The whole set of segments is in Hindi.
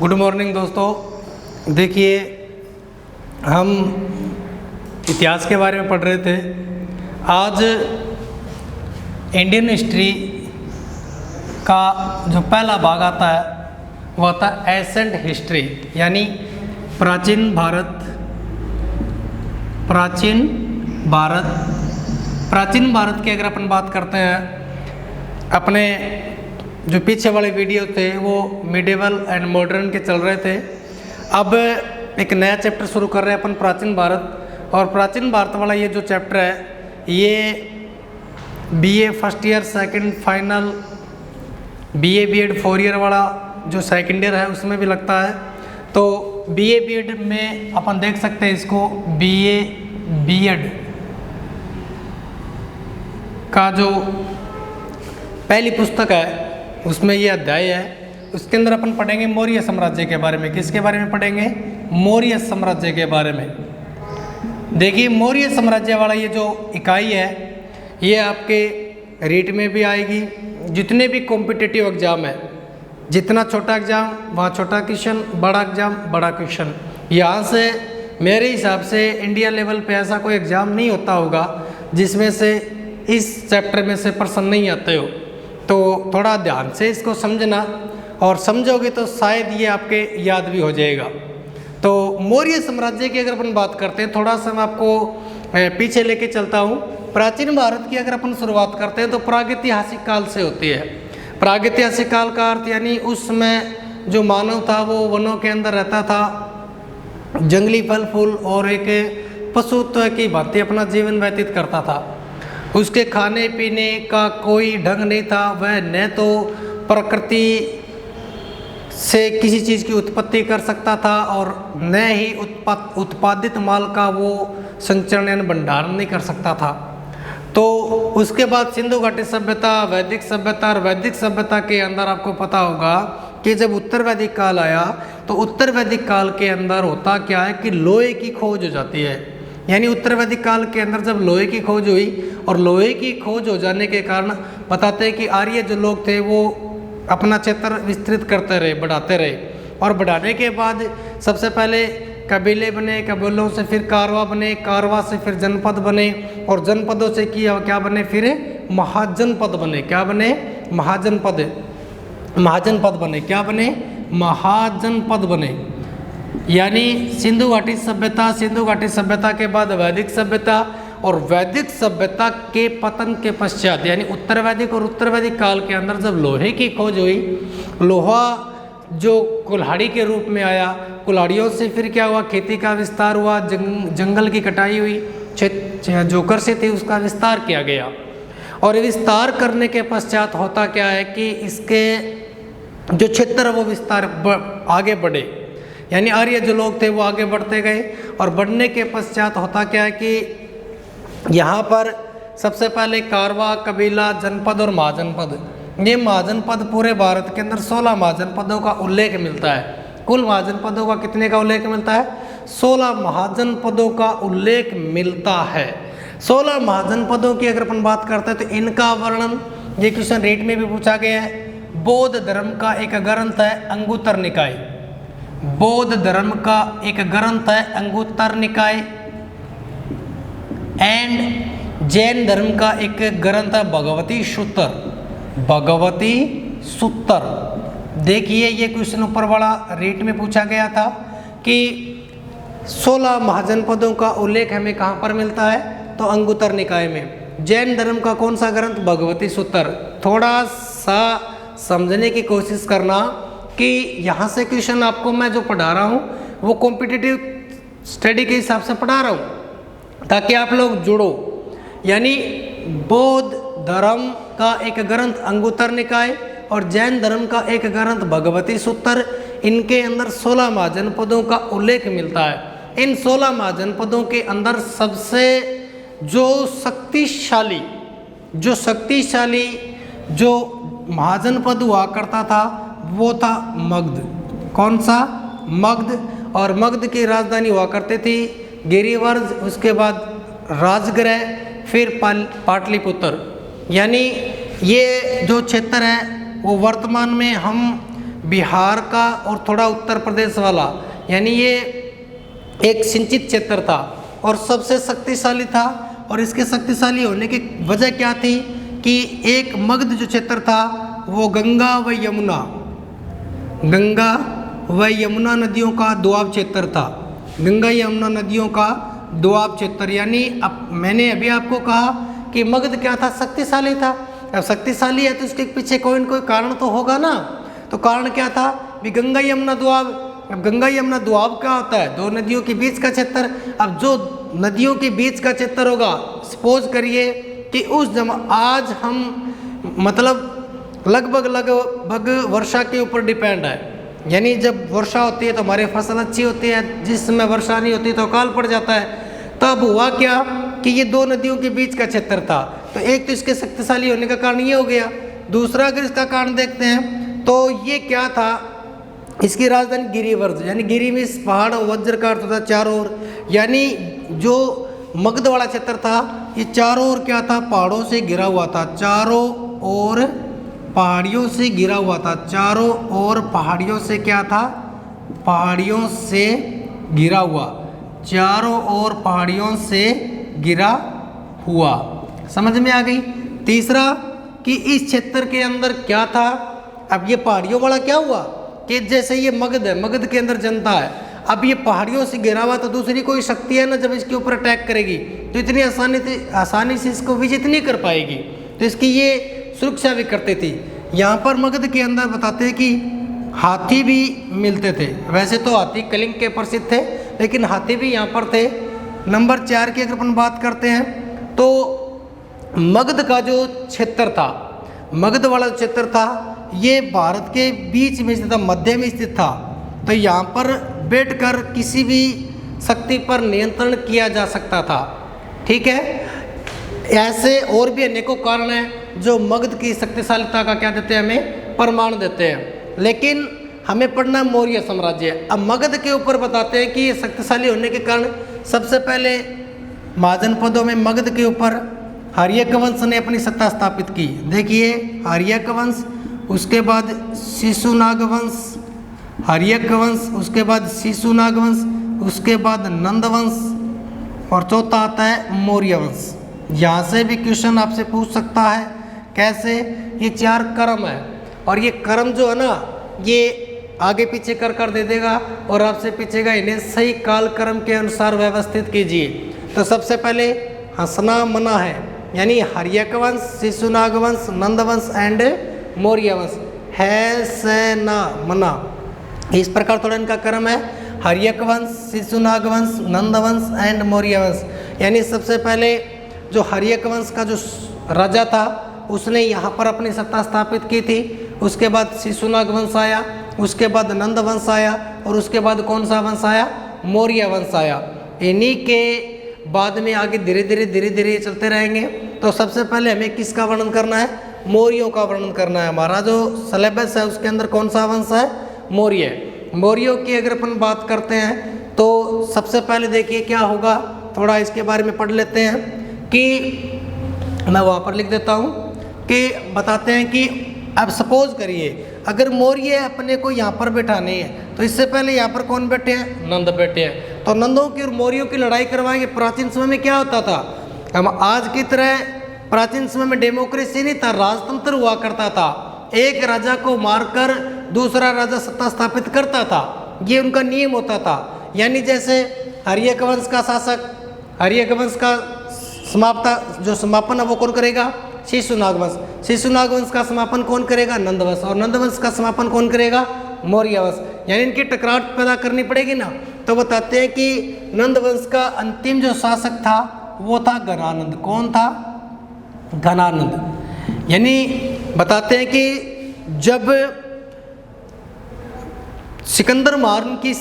गुड मॉर्निंग दोस्तों। देखिए, हम इतिहास के बारे में पढ़ रहे थे। आज इंडियन हिस्ट्री का जो पहला भाग आता है वह आता है एसेंट हिस्ट्री, यानी प्राचीन भारत। प्राचीन भारत की अगर अपन बात करते हैं, अपने जो पीछे वाले वीडियो थे वो मिडिवल एंड मॉडर्न के चल रहे थे। अब एक नया चैप्टर शुरू कर रहे हैं अपन, प्राचीन भारत। और प्राचीन भारत वाला ये जो चैप्टर है ये BA first year second final, BA BEd 4 year वाला जो सेकंड ईयर है उसमें भी लगता है। तो बीए बीएड में अपन देख सकते हैं इसको, बीए बीएड का जो पहली पुस्तक है उसमें ये अध्याय है। उसके अंदर अपन पढ़ेंगे मौर्य साम्राज्य के बारे में। किसके बारे में पढ़ेंगे? मौर्य साम्राज्य के बारे में। देखिए, मौर्य साम्राज्य वाला ये जो इकाई है ये आपके रीट में भी आएगी। जितने भी कॉम्पिटिटिव एग्जाम है, जितना छोटा एग्जाम वहाँ छोटा क्वेश्चन, बड़ा एग्जाम बड़ा क्वेश्चन। यहाँ से मेरे हिसाब से इंडिया लेवल पे ऐसा कोई एग्ज़ाम नहीं होता होगा जिसमें से इस चैप्टर में से प्रश्न नहीं आते हो। तो थोड़ा ध्यान से इसको समझना, और समझोगे तो शायद ये आपके याद भी हो जाएगा। तो मौर्य साम्राज्य की अगर अपन बात करते हैं, थोड़ा सा मैं आपको पीछे लेके चलता हूँ। प्राचीन भारत की अगर अपन शुरुआत करते हैं तो प्रागैतिहासिक काल से होती है। प्रागैतिहासिक काल का अर्थ यानी उस समय जो मानव था वो वनों के अंदर रहता था, जंगली फल फूल और एक पशुत्व की भांति अपना जीवन व्यतीत करता था। उसके खाने पीने का कोई ढंग नहीं था। वह न तो प्रकृति से किसी चीज़ की उत्पत्ति कर सकता था और न ही उत्पादित माल का वो संचरण यानी भंडारण नहीं कर सकता था। तो उसके बाद सिंधु घाटी सभ्यता, वैदिक सभ्यता, और वैदिक सभ्यता के अंदर आपको पता होगा कि जब उत्तर वैदिक काल आया तो उत्तर वैदिक काल के अंदर होता क्या है कि लोहे की खोज हो जाती है। यानी उत्तर वैदिक काल के अंदर जब लोहे की खोज हुई, और लोहे की खोज हो जाने के कारण बताते हैं कि आर्य जो लोग थे वो अपना क्षेत्र विस्तृत करते रहे, बढ़ाते रहे। और बढ़ाने के बाद सबसे पहले कबीले बने, कबीलों से फिर कारवा बने, कारवा से फिर जनपद बने, और जनपदों से क्या बने? फिर महाजनपद बने। क्या बने? महाजनपद। महाजनपद बने। क्या बने? महाजनपद बने। यानी सिंधु घाटी सभ्यता, सिंधु घाटी सभ्यता के बाद वैदिक सभ्यता, और वैदिक सभ्यता के पतन के पश्चात यानी उत्तर वैदिक और उत्तर वैदिक काल के अंदर जब लोहे की खोज हुई, लोहा जो कुल्हाड़ी के रूप में आया, कुल्हाड़ियों से फिर क्या हुआ? खेती का विस्तार हुआ, जंगल की कटाई हुई, जो कृषि थी उसका विस्तार किया गया। और विस्तार करने के पश्चात होता क्या है कि इसके जो क्षेत्र है वो विस्तार आगे बढ़े, यानी आर्य जो लोग थे वो आगे बढ़ते गए। और बढ़ने के पश्चात होता क्या है कि यहाँ पर सबसे पहले कारवा, कबीला, जनपद और महाजनपद। ये महाजनपद पूरे भारत के अंदर 16 महाजनपदों का उल्लेख मिलता है। कुल महाजनपदों का कितने का उल्लेख मिलता है? 16 महाजनपदों का उल्लेख मिलता है। 16 महाजनपदों की अगर अपन बात करते हैं तो इनका वर्णन ये क्वेश्चन रेट में भी पूछा गया है। बौद्ध धर्म का एक ग्रंथ है अंगुत्तर निकाय। बौद्ध धर्म का एक ग्रंथ है अंगुत्तर निकाय। एंड जैन धर्म का एक ग्रंथ है भगवती सूत्र। भगवती सूत्र। देखिए, ये क्वेश्चन ऊपर वाला रेट में पूछा गया था कि 16 महाजनपदों का उल्लेख हमें कहाँ पर मिलता है? तो अंगुत्तर निकाय में। जैन धर्म का कौन सा ग्रंथ? भगवती सूत्र। थोड़ा सा समझने की कोशिश करना कि यहाँ से क्वेश्चन आपको मैं जो पढ़ा रहा हूँ वो कॉम्पिटिटिव स्टडी के हिसाब से पढ़ा रहा हूँ ताकि आप लोग जुड़ो। यानी बौद्ध धर्म का एक ग्रंथ अंगुत्तर निकाय और जैन धर्म का एक ग्रंथ भगवती सूत्र, इनके अंदर 16 महाजनपदों का उल्लेख मिलता है। इन 16 महाजनपदों के अंदर सबसे जो शक्तिशाली जो महाजनपद हुआ करता था वो था मगध। कौन सा? मगध। और मगध की राजधानी हुआ करती थी गिरिवर्ज, उसके बाद राजगृह, फिर पाटलिपुत्र। यानी ये जो क्षेत्र है वो वर्तमान में हम बिहार का और थोड़ा उत्तर प्रदेश वाला, यानी ये एक सिंचित क्षेत्र था और सबसे शक्तिशाली था। और इसके शक्तिशाली होने की वजह क्या थी कि एक मगध जो क्षेत्र था वो गंगा व यमुना नदियों का दोआब क्षेत्र था। गंगा यमुना नदियों का दोआब क्षेत्र, यानी अब मैंने अभी आपको कहा कि मगध क्या था, शक्तिशाली था। अब शक्तिशाली है तो उसके पीछे कोई न कोई कारण तो होगा ना। तो कारण क्या था भी गंगा यमुना दोआब। अब गंगा यमुना दोआब क्या होता है, दो नदियों के बीच का क्षेत्र। अब जो नदियों के बीच का क्षेत्र होगा, सपोज करिए कि आज हम मतलब लगभग वर्षा के ऊपर डिपेंड है, यानी जब वर्षा होती है तो हमारी फसल अच्छी होती है, जिस समय वर्षा नहीं होती तो अकाल पड़ जाता है। तब हुआ क्या कि ये दो नदियों के बीच का क्षेत्र था, तो एक तो इसके शक्तिशाली होने का कारण ये हो गया। दूसरा अगर इसका कारण देखते हैं तो ये क्या था, इसकी राजधानी गिरिवर्ज, यानी गिरी में पहाड़, वज्र का अर्थ होता चारों ओर, यानी जो मगध वाला क्षेत्र था ये चारों ओर क्या था, पहाड़ों से घिरा हुआ था। चारों ओर पहाड़ियों से घिरा हुआ था। चारों ओर पहाड़ियों से क्या था, पहाड़ियों से घिरा हुआ। चारों ओर पहाड़ियों से घिरा हुआ, समझ में आ गई। तीसरा कि इस क्षेत्र के अंदर क्या था, अब ये पहाड़ियों वाला क्या हुआ कि जैसे ये मगध है, मगध के अंदर जनता है, अब ये पहाड़ियों से घिरा हुआ तो दूसरी कोई शक्ति है ना, जब इसके ऊपर अटैक करेगी तो इतनी आसानी से इसको विजित नहीं कर पाएगी, तो इसकी ये सुरक्षा भी करते थी। यहाँ पर मगध के अंदर बताते हैं कि हाथी भी मिलते थे। वैसे तो हाथी कलिंग के प्रसिद्ध थे, लेकिन हाथी भी यहाँ पर थे। नंबर 4 की अगर अपन बात करते हैं तो मगध का जो क्षेत्र था, मगध वाला क्षेत्र था, ये भारत के बीच में स्थित था, मध्य में स्थित था। तो यहाँ पर बैठकर किसी भी शक्ति पर नियंत्रण किया जा सकता था। ठीक है, ऐसे और भी अनेकों कारण हैं जो मगध की शक्तिशालीता का क्या देते हैं, हमें प्रमाण देते हैं। लेकिन हमें पढ़ना मौर्य साम्राज्य। अब मगध के ऊपर बताते हैं कि ये शक्तिशाली होने के कारण सबसे पहले महाजनपदों में मगध के ऊपर हर्यक वंश ने अपनी सत्ता स्थापित की। देखिए हर्यक वंश, उसके बाद शिशुनाग वंश, हर्यक वंश, उसके बाद शिशुनाग वंश, उसके बाद नंद वंश और चौथा आता है मौर्य वंश। यहाँ से भी क्वेश्चन आपसे पूछ सकता है। कैसे, ये 4 क्रम है और ये क्रम जो है ना, ये आगे पीछे कर दे देगा और आपसे पूछेगा इन्हें सही काल क्रम के अनुसार व्यवस्थित कीजिए। तो सबसे पहले हंसना मना है, यानी हर्यक वंश, शिशुनाग वंश, नंद वंश एंड मौर्य वंश। है से ना मना, इस प्रकार थोड़ा इनका क्रम है। हर्यक वंश, शिशुनाग वंश, नंद वंश एंड मौर्य वंश। यानी सबसे पहले जो हर्यक वंश का जो राजा था उसने यहाँ पर अपनी सत्ता स्थापित की थी। उसके बाद शिशुनाग वंश आया, उसके बाद नंद वंश आया और उसके बाद कौन सा वंश आया, मौर्य वंश आया। इन्हीं के बाद में आगे धीरे धीरे चलते रहेंगे। तो सबसे पहले हमें किसका वर्णन करना है, मौर्यों का वर्णन करना है। हमारा जो सिलेबस है उसके अंदर कौन सा वंश है, मौर्य। मौर्यों की अगर अपन बात करते हैं तो सबसे पहले देखिए क्या होगा, थोड़ा इसके बारे में पढ़ लेते हैं कि मैं वहाँ पर लिख देता हूँ कि बताते हैं कि अब सपोज करिए अगर मौर्य अपने को यहाँ पर बैठाने हैं तो इससे पहले यहाँ पर कौन बैठे हैं, नंद बैठे हैं। तो नंदों की और मौर्यों की लड़ाई करवाएंगे। प्राचीन समय में क्या होता था, हम आज की तरह प्राचीन समय में डेमोक्रेसी नहीं था, राजतंत्र हुआ करता था। एक राजा को मारकर दूसरा राजा सत्ता स्थापित करता था, ये उनका नियम होता था। यानी जैसे हर्यक वंश का शासक, हर्यक वंश का समापन है वो कौन करेगा, शिशुनाग वंश। शिशुनाग वंश का समापन कौन करेगा, नंद वंश। और नंद वंश का समापन कौन करेगा, मौर्य वंश। यानी इनकी टकराव पैदा करनी पड़ेगी ना। तो बताते हैं कि नंद वंश का अंतिम जो शासक था वो था घनानंद। कौन था, घनानंद। यानी बताते हैं कि जब सिकंदर महान की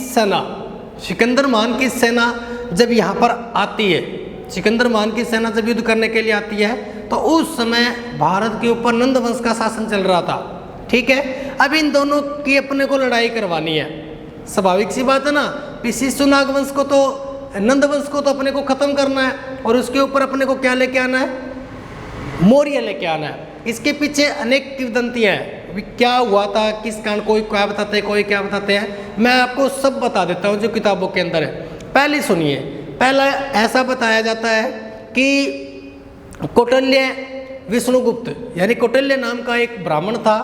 सेना जब यहाँ पर आती है, सिकंदर महान की सेना जब युद्ध करने के लिए आती है तो उस समय भारत के ऊपर नंद वंश का शासन चल रहा था। ठीक है, अब इन दोनों की अपने को लड़ाई करवानी है। स्वाभाविक सी बात है ना, शिशुनाग वंश को तो, नंद वंश को तो अपने को खत्म करना है और उसके ऊपर अपने को क्या लेके आना है, मौर्य लेके आना है। इसके पीछे अनेक किंवदंतियां हैं, अभी क्या हुआ था, किस कारण, कोई क्या बताते हैं, कोई क्या बताते हैं, मैं आपको सब बता देता हूँ जो किताबों के अंदर है। पहले सुनिए, पहला ऐसा बताया जाता है कि कौटिल्य विष्णुगुप्त यानी कौटिल्य नाम का एक ब्राह्मण था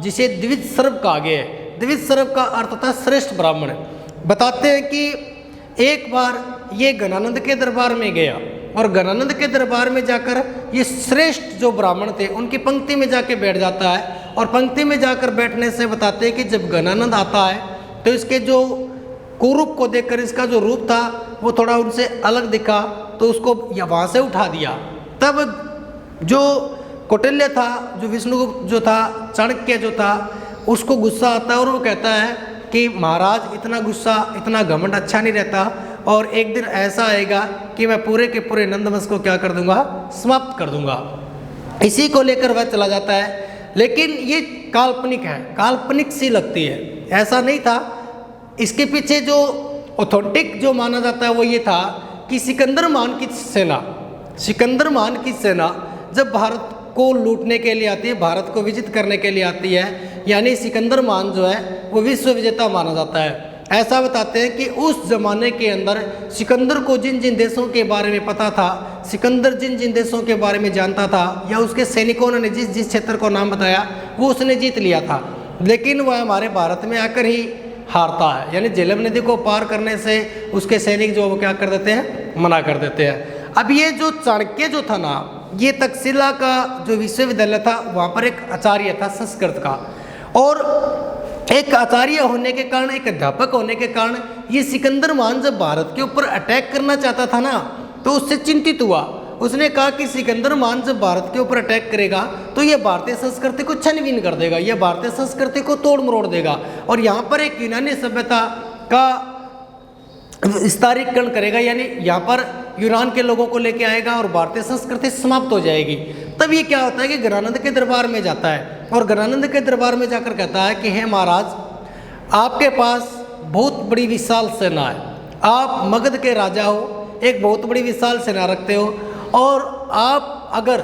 जिसे द्विज सर्व कहा गया है। द्विज सर्व का अर्थ था श्रेष्ठ ब्राह्मण। बताते हैं कि एक बार ये गणानंद के दरबार में गया और गणानंद के दरबार में जाकर ये श्रेष्ठ जो ब्राह्मण थे उनकी पंक्ति में जाके बैठ जाता है। और पंक्ति में जाकर बैठने से बताते हैं कि जब गणानंद आता है तो इसके जो कुरूप को देखकर इसका जो रूप था वो थोड़ा उनसे अलग दिखा, तो उसको वहाँ से उठा दिया। तब जो कौटिल्य था, जो विष्णुगुप्त जो था, चाणक्य जो था, उसको गुस्सा आता है और वो कहता है कि महाराज इतना गुस्सा, इतना घमंड अच्छा नहीं रहता, और एक दिन ऐसा आएगा कि मैं पूरे के पूरे नंदवंश को क्या कर दूंगा, समाप्त कर दूंगा। इसी को लेकर वह चला जाता है। लेकिन ये काल्पनिक है, काल्पनिक सी लगती है, ऐसा नहीं था। इसके पीछे जो ऑथेंटिक जो माना जाता है वो ये था कि सिकंदर महान की सेना जब भारत को लूटने के लिए आती है, भारत को विजित करने के लिए आती है, यानी सिकंदर महान जो है वो विश्व विजेता माना जाता है। ऐसा बताते हैं कि उस जमाने के अंदर सिकंदर को जिन जिन देशों के बारे में पता था, सिकंदर जिन जिन देशों के बारे में जानता था, या उसके सैनिकों ने जिस जिस क्षेत्र को नाम बताया वो उसने जीत लिया था। लेकिन वह हमारे भारत में आकर ही हारता है, यानी झेलम नदी को पार करने से उसके सैनिक जो वो क्या कर देते हैं, मना कर देते हैं। अब ये जो चाणक्य जो था ना, ये तक्षशिला का जो विश्वविद्यालय था वहाँ पर एक आचार्य था संस्कृत का, और एक आचार्य होने के कारण, एक अध्यापक होने के कारण ये सिकंदर महान जब भारत के ऊपर अटैक करना चाहता था ना, तो उससे चिंतित हुआ। उसने कहा कि सिकंदर महान जब भारत के ऊपर अटैक करेगा तो ये भारतीय संस्कृति को छीन कर देगा, यह भारतीय संस्कृति को तोड़ मरोड़ देगा, और यहाँ पर एक यूनानी सभ्यता का विस्तारीकरण करेगा, यानी यहाँ पर यूनान के लोगों को लेके आएगा और भारतीय संस्कृति समाप्त हो जाएगी। तब ये क्या होता है कि गणानंद के दरबार में जाता है, और गणानंद के दरबार में जाकर कहता है कि हे महाराज, आपके पास बहुत बड़ी विशाल सेना है, आप मगध के राजा हो, एक बहुत बड़ी विशाल सेना रखते हो, और आप अगर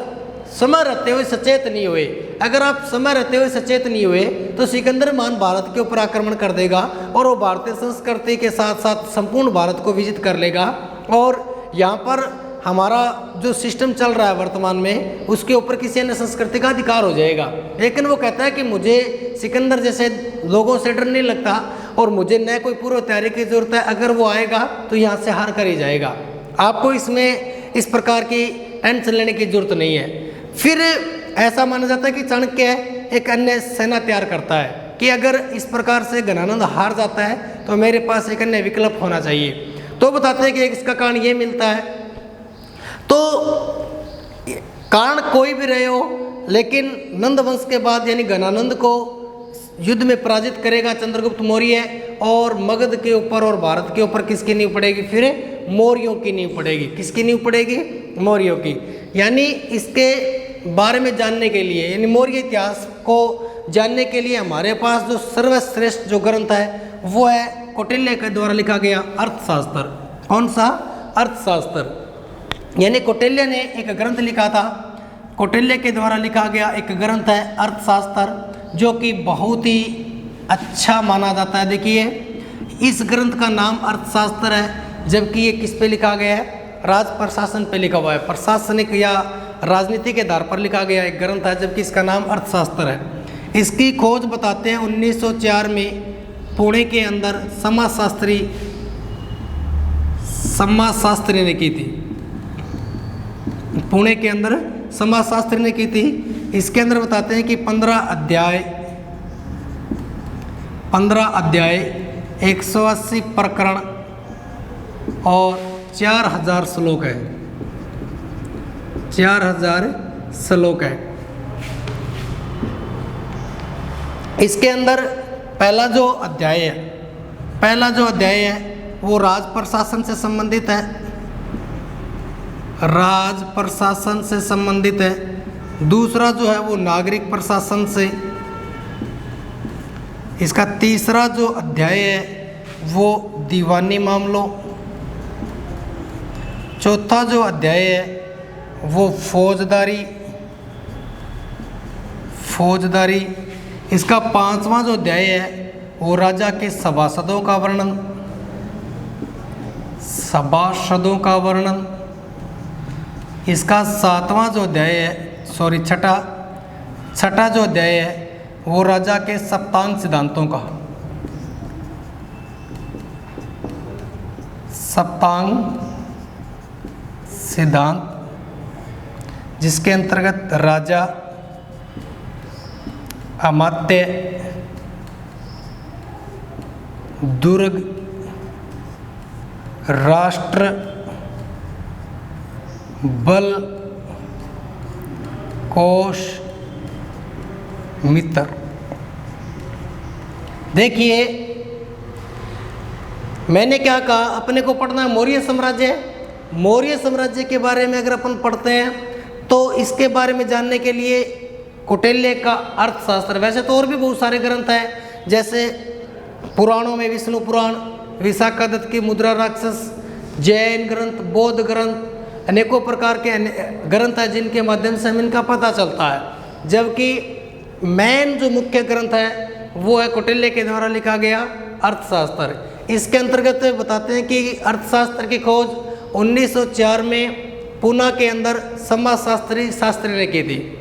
समय रहते हुए सचेत नहीं हुए, अगर आप समय रहते हुए सचेत नहीं हुए तो सिकंदर महान भारत के ऊपर आक्रमण कर देगा और वो भारतीय संस्कृति के साथ साथ संपूर्ण भारत को विजित कर लेगा, और यहाँ पर हमारा जो सिस्टम चल रहा है वर्तमान में उसके ऊपर किसी अन्य संस्कृति का अधिकार हो जाएगा। लेकिन वो कहता है कि मुझे सिकंदर जैसे लोगों से डर नहीं लगता, और मुझे न कोई पूर्व तैयारी की जरूरत है, अगर वो आएगा तो यहाँ से हार कर ही जाएगा, आपको इसमें इस प्रकार की टेंशन लेने की जरूरत नहीं है। फिर ऐसा माना जाता है कि चाणक्य एक अन्य सेना तैयार करता है कि अगर इस प्रकार से गणानंद हार जाता है तो मेरे पास एक अन्य विकल्प होना चाहिए। तो बताते हैं कि इसका कारण ये मिलता है, तो कारण कोई भी रहे हो, लेकिन नंद वंश के बाद यानी गणानंद को युद्ध में पराजित करेगा चंद्रगुप्त मौर्य, और मगध के ऊपर और भारत के ऊपर किसकी नींव पड़ेगी, फिर मौर्यों की नींव पड़ेगी। किसकी नींव पड़ेगी, मौर्यों की। यानी इसके बारे में जानने के लिए, यानी मौर्य इतिहास को जानने के लिए हमारे पास जो सर्वश्रेष्ठ जो ग्रंथ है वो है कौटिल्य के द्वारा लिखा गया अर्थशास्त्र। कौन सा, अर्थशास्त्र। यानी कौटिल्य ने एक ग्रंथ लिखा था, कौटिल्य के द्वारा लिखा गया एक ग्रंथ है अर्थशास्त्र, जो कि बहुत ही अच्छा माना जाता है। देखिए, इस ग्रंथ का नाम अर्थशास्त्र है, जबकि ये किस पे लिखा गया है, राज प्रशासन पे लिखा हुआ है, प्रशासनिक या राजनीति के आधार पर लिखा गया एक ग्रंथ है, जबकि इसका नाम अर्थशास्त्र है। इसकी खोज बताते हैं 1904 में पुणे के अंदर समाजशास्त्री ने की थी, पुणे के अंदर समाजशास्त्री ने की थी। इसके अंदर बताते हैं कि 15 अध्याय 180 प्रकरण और 4000 श्लोक है, 4000 श्लोक है। इसके अंदर पहला जो अध्याय है वो राज प्रशासन से संबंधित है, राज प्रशासन से संबंधित है। दूसरा जो है वो नागरिक प्रशासन से। इसका तीसरा जो अध्याय है वो दीवानी मामलों। चौथा जो अध्याय है वो फौजदारी। इसका 5वां जो अध्याय है वो राजा के सभासदों का वर्णन, सभासदों का वर्णन। इसका 7वां जो अध्याय है, छठा जो अध्याय है वो राजा के सप्तांग सिद्धांतों का, सप्तांग सिद्धांत, जिसके अंतर्गत राजा, अमात्य, दुर्ग, राष्ट्र, बल, कोश, मित्र। देखिए मैंने क्या कहा, अपने को पढ़ना है मौर्य साम्राज्य। मौर्य साम्राज्य के बारे में अगर अपन पढ़ते हैं तो इसके बारे में जानने के लिए कौटिल्य का अर्थशास्त्र, वैसे तो और भी बहुत सारे ग्रंथ हैं, जैसे पुराणों में विष्णु पुराण, विशाखादत्त की मुद्रा राक्षस, जैन ग्रंथ, बौद्ध ग्रंथ, अनेकों प्रकार के ग्रंथ हैं जिनके माध्यम से हम इनका पता चलता है। जबकि मेन जो मुख्य ग्रंथ है वो है कौटिल्य के द्वारा लिखा गया अर्थशास्त्र। इसके अंतर्गत बताते हैं कि अर्थशास्त्र की खोज 1904 में पूना के अंदर समाजशास्त्री ने की थी।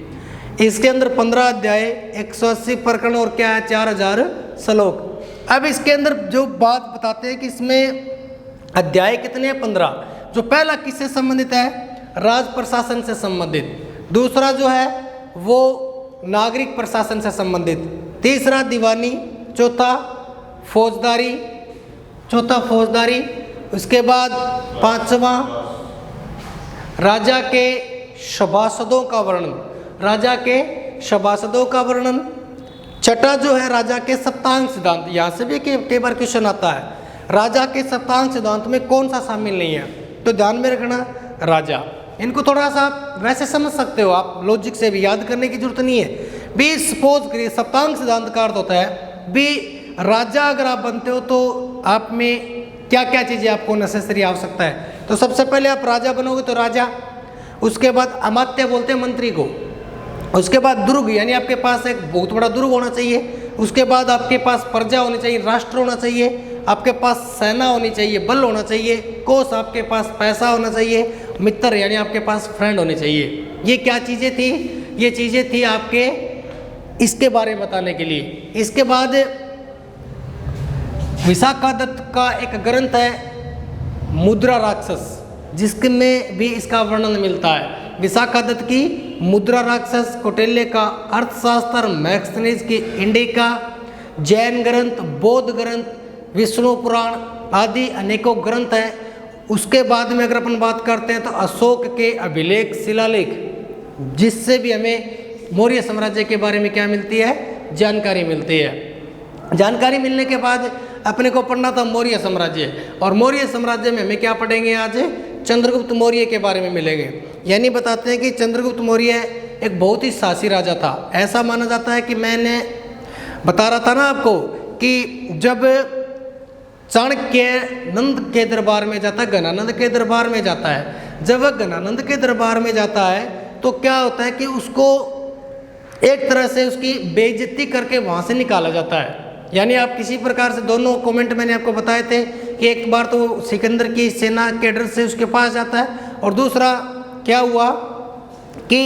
इसके अंदर 15 अध्याय, 180 प्रकरण और क्या है 4000 श्लोक। अब इसके अंदर जो बात बताते हैं कि इसमें अध्याय कितने हैं, 15। जो पहला किससे संबंधित है, राज प्रशासन से संबंधित। दूसरा जो है वो नागरिक प्रशासन से संबंधित। तीसरा दीवानी, चौथा फौजदारी। उसके बाद 5वां राजा के सभासदों का वर्णन, राजा के सभासदों का वर्णन। छठा जो है राजा के सप्तांग सिद्धांत। यहाँ से भी कई बार क्वेश्चन आता है, राजा के सप्तांग सिद्धांत में कौन सा शामिल नहीं है, तो ध्यान में रखना राजा। इनको थोड़ा सा वैसे समझ सकते हो आप, लॉजिक से भी, याद करने की जरूरत नहीं है। बी सपोज करिए सप्तांग सिद्धांत का अर्थ होता है बी राजा अगर आप बनते हो तो आप में क्या क्या चीज़ें आपको नेसेसरी आवश्यकता है। तो सबसे पहले आप राजा बनोगे तो राजा, उसके बाद अमात्य बोलते हैं मंत्री को, उसके बाद दुर्ग यानी आपके पास एक बहुत बड़ा दुर्ग होना चाहिए, उसके बाद आपके पास प्रजा होनी चाहिए, राष्ट्र होना चाहिए, आपके पास सेना होनी चाहिए, बल होना चाहिए, कोष आपके पास पैसा होना चाहिए, मित्र यानी आपके पास फ्रेंड होने चाहिए। ये क्या चीज़ें थी, ये चीज़ें थी आपके इसके बारे में बताने के लिए। इसके बाद विशाखादत्त का एक ग्रंथ है मुद्रा राक्षस, जिसमें भी इसका वर्णन मिलता है। विशाखादत्त की मुद्रा राक्षस, कौटिल्य का अर्थशास्त्र, मैक्सनीज की इंडिका, जैन ग्रंथ, बौद्ध ग्रंथ, विष्णु पुराण आदि अनेकों ग्रंथ हैं। उसके बाद में अगर अपन बात करते हैं तो अशोक के अभिलेख, शिलालेख, जिससे भी हमें मौर्य साम्राज्य के बारे में क्या मिलती है, जानकारी मिलती है। जानकारी मिलने के बाद अपने को पढ़ना था मौर्य साम्राज्य, और मौर्य साम्राज्य में हमें क्या पढ़ेंगे आज, चंद्रगुप्त मौर्य के बारे में मिलेंगे। यानी बताते हैं कि चंद्रगुप्त मौर्य एक बहुत ही साहसी राजा था। ऐसा माना जाता है कि मैंने बता रहा था ना आपको कि जब चाणक्य नंद के दरबार में जाता है, गणानंद के दरबार में जाता है, जब वह गणानंद के दरबार में जाता है तो क्या होता है कि उसको एक तरह से उसकी बेइज्जती करके वहाँ से निकाला जाता है। यानी आप किसी प्रकार से, दोनों कमेंट मैंने आपको बताए थे कि एक बार तो सिकंदर की सेना के डर से उसके पास जाता है, और दूसरा क्या हुआ कि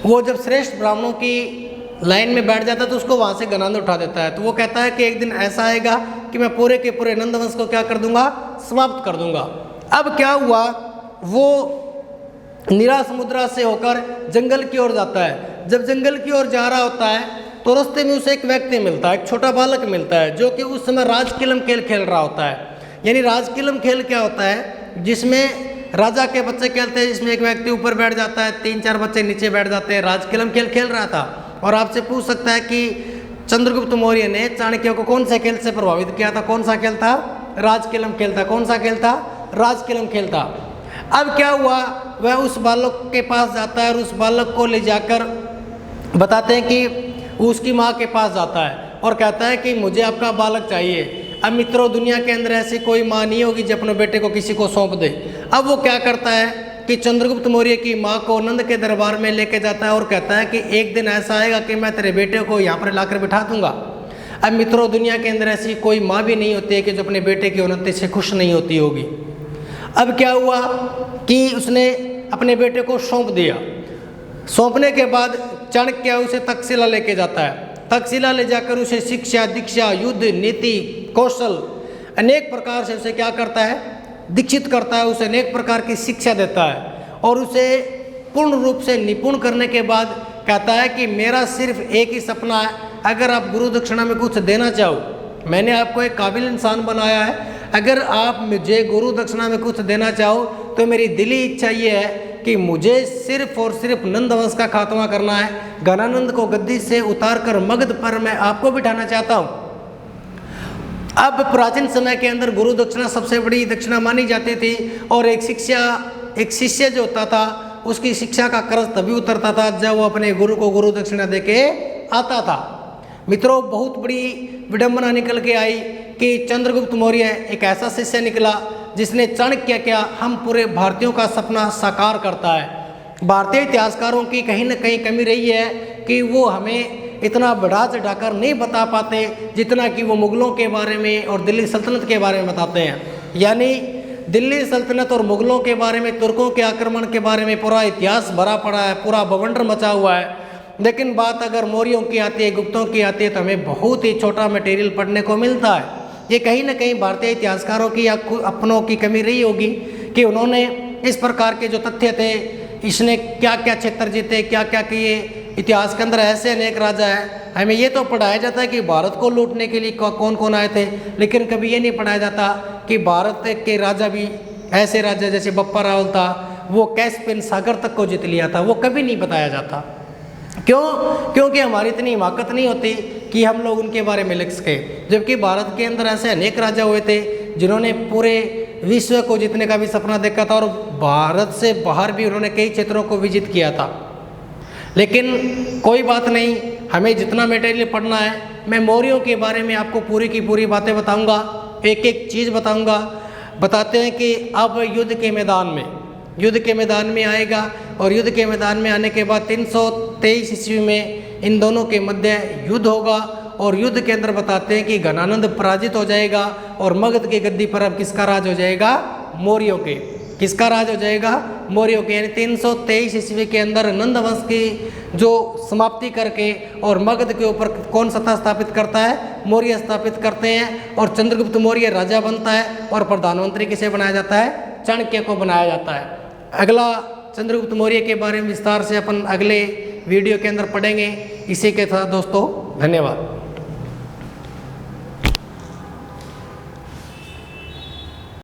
वो जब श्रेष्ठ ब्राह्मणों की लाइन में बैठ जाता है तो उसको वहाँ से गणानंद उठा देता है। तो वो कहता है कि एक दिन ऐसा आएगा कि मैं पूरे के पूरे नंदवंश को क्या कर दूंगा, समाप्त कर दूंगा। अब क्या हुआ, वो निराश मुद्रा से होकर जंगल की ओर जाता है। जब जंगल की ओर जा रहा होता है तो रास्ते में उसे एक व्यक्ति मिलता है, एक छोटा बालक मिलता है, जो कि उस समय राजकिलम खेल खेल रहा होता है। यानी राजकिलम खेल क्या होता है, जिसमें राजा के बच्चे खेलते हैं, जिसमें एक व्यक्ति ऊपर बैठ जाता है, 3-4 बच्चे नीचे बैठ जाते हैं। राजकिलम खेल खेल रहा था। और आपसे पूछ सकता है कि चंद्रगुप्त मौर्य ने चाणक्य को कौन से खेल से प्रभावित किया था, कौन सा खेल था, राजकिलम खेल था। कौन सा खेल था, राजकिलम खेल था। अब क्या हुआ, वह उस बालक के पास जाता है और उस बालक को ले जाकर बताते हैं कि उसकी माँ के पास जाता है और कहता है कि मुझे आपका बालक चाहिए। अब मित्रों, दुनिया के अंदर ऐसी कोई माँ नहीं होगी जो अपने बेटे को किसी को सौंप दे। अब वो क्या करता है, कि चंद्रगुप्त मौर्य की माँ को नंद के दरबार में लेके जाता है और कहता है कि एक दिन ऐसा आएगा कि मैं तेरे बेटे को यहाँ पर लाकर बिठा दूंगा। अब मित्रों, दुनिया के अंदर ऐसी कोई माँ भी नहीं होती है कि जो अपने बेटे की उन्नति से खुश नहीं होती होगी। अब क्या हुआ कि उसने अपने बेटे को सौंप दिया। सौंपने के बाद चाणक्य उसे तक्षशिला लेके जाता है। तक्षशिला ले जाकर उसे शिक्षा, दीक्षा, युद्ध, नीति, कौशल अनेक प्रकार से उसे क्या करता है, दीक्षित करता है। उसे अनेक प्रकार की शिक्षा देता है और उसे पूर्ण रूप से निपुण करने के बाद कहता है कि मेरा सिर्फ एक ही सपना है, अगर आप गुरु दक्षिणा में कुछ देना चाहो, मैंने आपको एक काबिल इंसान बनाया है, अगर आप मुझे गुरु दक्षिणा में कुछ देना चाहो तो मेरी दिली इच्छा ये है कि मुझे सिर्फ और सिर्फ नंद वंश का खात्मा करना है। घनानंद को गद्दी से उतार कर मगध पर मैं आपको बिठाना चाहता हूँ। अब प्राचीन समय के अंदर गुरु दक्षिणा सबसे बड़ी दक्षिणा मानी जाती थी और एक शिष्य जो होता था उसकी शिक्षा का कर्ज तभी उतरता था जब वो अपने गुरु को गुरु दक्षिणा देके आता था। मित्रों, बहुत बड़ी विडंबना निकल के आई कि चंद्रगुप्त मौर्य एक ऐसा शिष्य निकला जिसने चाणक्य क्या हम पूरे भारतीयों का सपना साकार करता है। भारतीय इतिहासकारों की कहीं ना कहीं कमी रही है कि वो हमें इतना बढ़ा चढ़ाकर नहीं बता पाते जितना कि वो मुगलों के बारे में और दिल्ली सल्तनत के बारे में बताते हैं। यानी दिल्ली सल्तनत और मुगलों के बारे में, तुर्कों के आक्रमण के बारे में पूरा इतिहास भरा पड़ा है, पूरा बवंडर मचा हुआ है। लेकिन बात अगर मौर्यों की आती है, गुप्तों की आती है तो हमें बहुत ही छोटा मटेरियल पढ़ने को मिलता है। ये कहीं ना कहीं भारतीय इतिहासकारों की या अपनों की कमी रही होगी कि उन्होंने इस प्रकार के जो तथ्य थे, इसने क्या क्या क्षेत्र जीते, क्या क्या किए, इतिहास के अंदर ऐसे अनेक राजा हैं। हमें ये तो पढ़ाया जाता है कि भारत को लूटने के लिए कौन कौन आए थे, लेकिन कभी ये नहीं पढ़ाया जाता कि भारत के राजा भी ऐसे राजा जैसे बप्पा रावल था, वो कैस्पियन सागर तक को जीत लिया था, वो कभी नहीं बताया जाता। क्यों? क्योंकि हमारी इतनी हिमाकत नहीं होती कि हम लोग उनके बारे में लिख सके। जबकि भारत के अंदर ऐसे अनेक राजा हुए थे जिन्होंने पूरे विश्व को जीतने का भी सपना देखा था और भारत से बाहर भी उन्होंने कई क्षेत्रों को विजित किया था। लेकिन कोई बात नहीं, हमें जितना मटेरियल पढ़ना है, मैं मौर्यों के बारे में आपको पूरी की पूरी बातें बताऊंगा, एक एक चीज़ बताऊंगा। बताते हैं कि अब युद्ध के मैदान में आएगा और युद्ध के मैदान में आने के बाद 323 ईस्वी में इन दोनों के मध्य युद्ध होगा और युद्ध के अंदर बताते हैं कि घनानंद पराजित हो जाएगा और मगध की गद्दी पर अब किसका राज हो जाएगा? मौर्यों के। किसका राज हो जाएगा? मौर्यों के। यानी 323 ईस्वी के अंदर नंद वंश की जो समाप्ति करके और मगध के ऊपर कौन सत्ता स्थापित करता है? मौर्य स्थापित करते हैं और चंद्रगुप्त मौर्य राजा बनता है और प्रधानमंत्री किसे बनाया जाता है? चाणक्य को बनाया जाता है। अगला चंद्रगुप्त मौर्य के बारे में विस्तार से अपन अगले वीडियो के अंदर पढ़ेंगे। इसी के साथ दोस्तों, धन्यवाद।